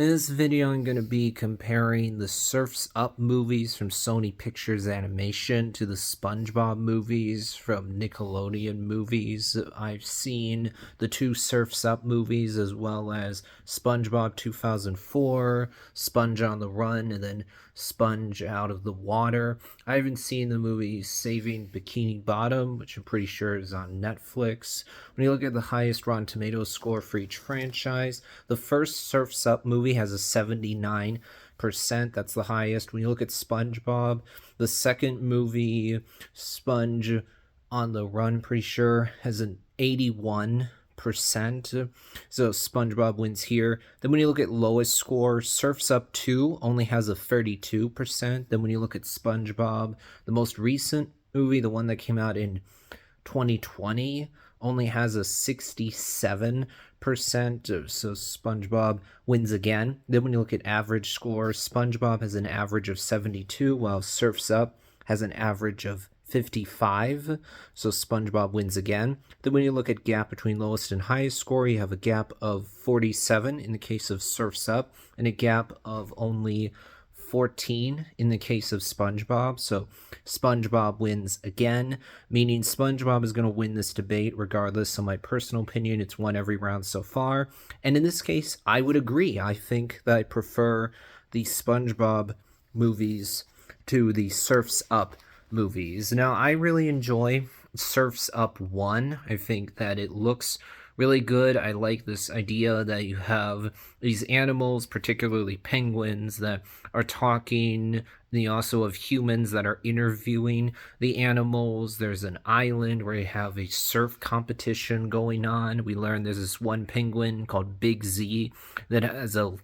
In this video, I'm going to be comparing the Surf's Up movies from Sony Pictures Animation to the SpongeBob movies from Nickelodeon movies. I've seen the two Surf's Up movies as well as SpongeBob 2004, Sponge on the Run, and then Sponge Out of the Water. I haven't seen the movie Saving Bikini Bottom, which I'm pretty sure is on Netflix. When you look at the highest Rotten Tomatoes score for each franchise, the first Surf's Up movie has a 79%. That's the highest. When you look at SpongeBob, the second movie, Sponge on the Run, pretty sure, has an 81%. So SpongeBob wins here. Then when you look at lowest score, Surf's Up 2 only has a 32%. Then when you look at SpongeBob, the most recent movie, the one that came out in 2020, only has a 67%. So SpongeBob wins again. Then when you look at average scores, SpongeBob has an average of 72, while Surf's Up has an average of 55. So SpongeBob wins again. Then when you look at gap between lowest and highest score, you have a gap of 47 in the case of Surf's Up, and a gap of only 14 in the case of SpongeBob. So SpongeBob wins again, meaning SpongeBob is going to win this debate regardless of my personal opinion. It's won every round so far. And in this case, I would agree. I think that I prefer the SpongeBob movies to the Surf's Up movies. Now, I really enjoy Surf's Up 1. I think that it looks really good. I like this idea that you have these animals, particularly penguins, that are talking. And you also have humans that are interviewing the animals. There's an island where you have a surf competition going on. We learn there's this one penguin called Big Z that has a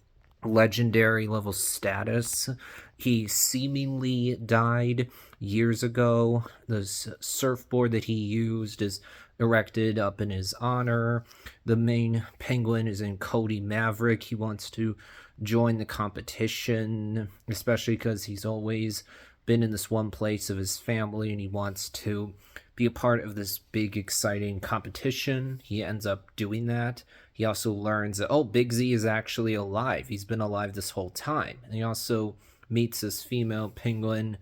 legendary level status. He seemingly died years ago. The surfboard that he used is erected up in his honor. The main penguin is in Cody Maverick. He wants to join the competition, especially because he's always been in this one place of his family and he wants to be a part of this big exciting competition. He ends up doing that. He also learns that, oh, Big Z is actually alive. He's been alive this whole time. And he also meets this female penguin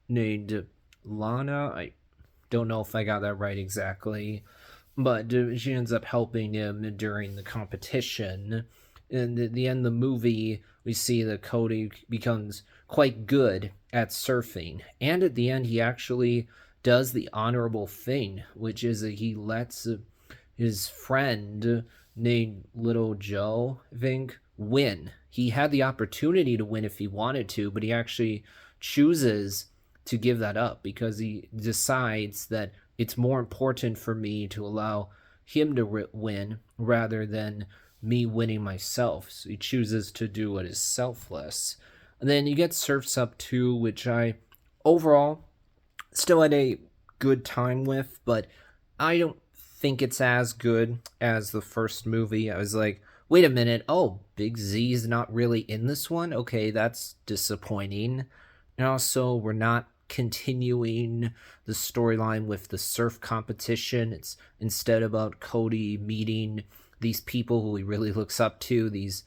named Lana. I don't know if I got that right exactly, but she ends up helping him during the competition. And at the end of the movie, we see that Cody becomes quite good at surfing. And at the end, he actually does the honorable thing, which is that he lets his friend named Little Joe, I think, win. He had the opportunity to win if he wanted to, but he actually chooses to give that up because he decides that it's more important for me to allow him to win rather than me winning myself. So he chooses to do what is selfless. And then you get Surf's Up 2, which I overall still had a good time with, but I don't think it's as good as the first movie. I was like, wait a minute, oh, Big Z's not really in this one? Okay, that's disappointing. And also, we're not continuing the storyline with the surf competition. It's instead about Cody meeting these people who he really looks up to, these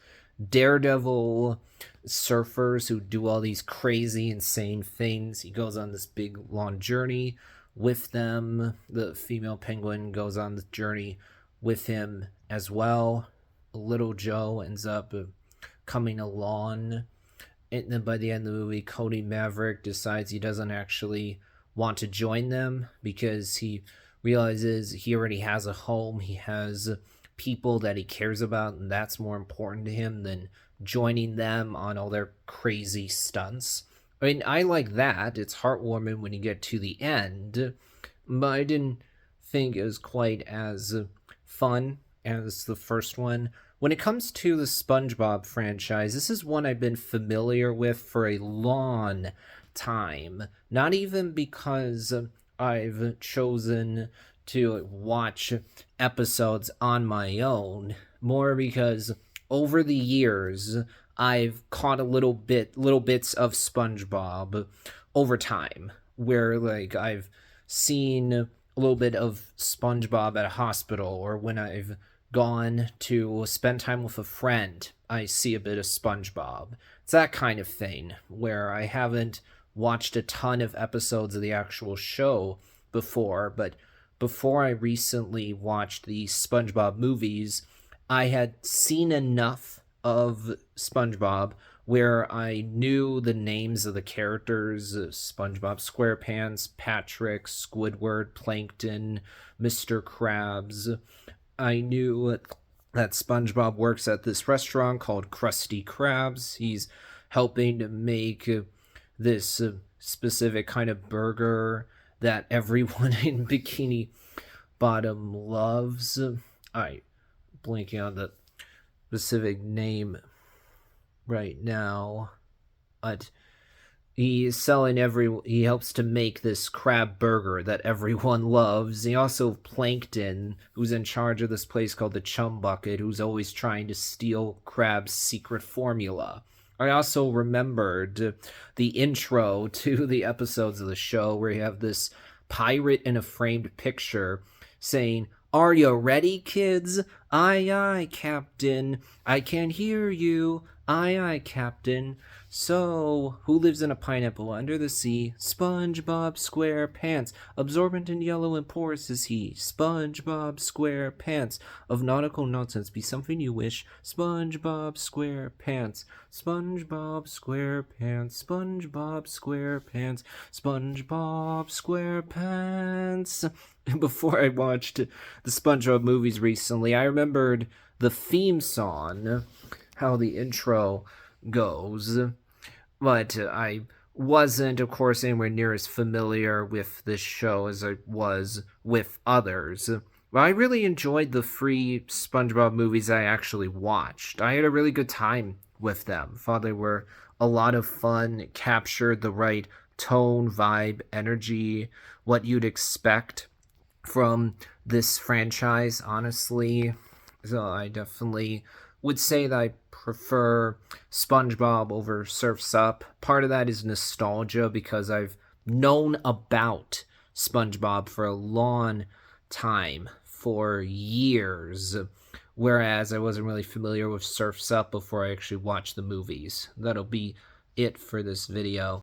daredevil surfers who do all these crazy, insane things. He goes on this big, long journey with them. The female penguin goes on the journey with him as well. Little Joe ends up coming along. And then by the end of the movie, Cody Maverick decides he doesn't actually want to join them because he realizes he already has a home. He has people that he cares about, and that's more important to him than joining them on all their crazy stunts. I mean, I like that. It's heartwarming when you get to the end, but I didn't think it was quite as fun as the first one. When it comes to the SpongeBob franchise, this is one I've been familiar with for a long time. Not even because I've chosen to watch episodes on my own, more because over the years I've caught little bits of SpongeBob over time, where like I've seen a little bit of SpongeBob at a hospital, or when I've gone to spend time with a friend I see a bit of SpongeBob. It's that kind of thing where I haven't watched a ton of episodes of the actual show before, but before I recently watched the SpongeBob movies, I had seen enough of SpongeBob where I knew the names of the characters: SpongeBob SquarePants, Patrick, Squidward, Plankton, Mr. Krabs. I knew that SpongeBob works at this restaurant called Krusty Krabs. He's helping to make this specific kind of burger that everyone in Bikini Bottom loves. I blanking on the specific name right now, but he helps to make this crab burger that everyone loves. He also Plankton, who's in charge of this place called the Chum Bucket, who's always trying to steal Crab's secret formula. I also remembered the intro to the episodes of the show where you have this pirate in a framed picture saying, "Are you ready, kids? Aye, aye, Captain. I can hear you. Aye, aye, Captain. So, who lives in a pineapple under the sea? SpongeBob SquarePants. Absorbent and yellow and porous is he. SpongeBob SquarePants. Of nautical nonsense be something you wish. SpongeBob SquarePants. SpongeBob SquarePants. SpongeBob SquarePants. SpongeBob SquarePants." Before I watched the SpongeBob movies recently, I remembered the theme song, how the intro goes, but I wasn't, of course, anywhere near as familiar with this show as I was with others. But I really enjoyed the free SpongeBob movies I actually watched. I had a really good time with them. Thought they were a lot of fun, captured the right tone, vibe, energy, what you'd expect from this franchise, honestly. So I definitely would say that I prefer SpongeBob over Surf's Up. Part of that is nostalgia because I've known about SpongeBob for a long time, for years, whereas I wasn't really familiar with Surf's Up before I actually watched the movies. That'll be it for this video.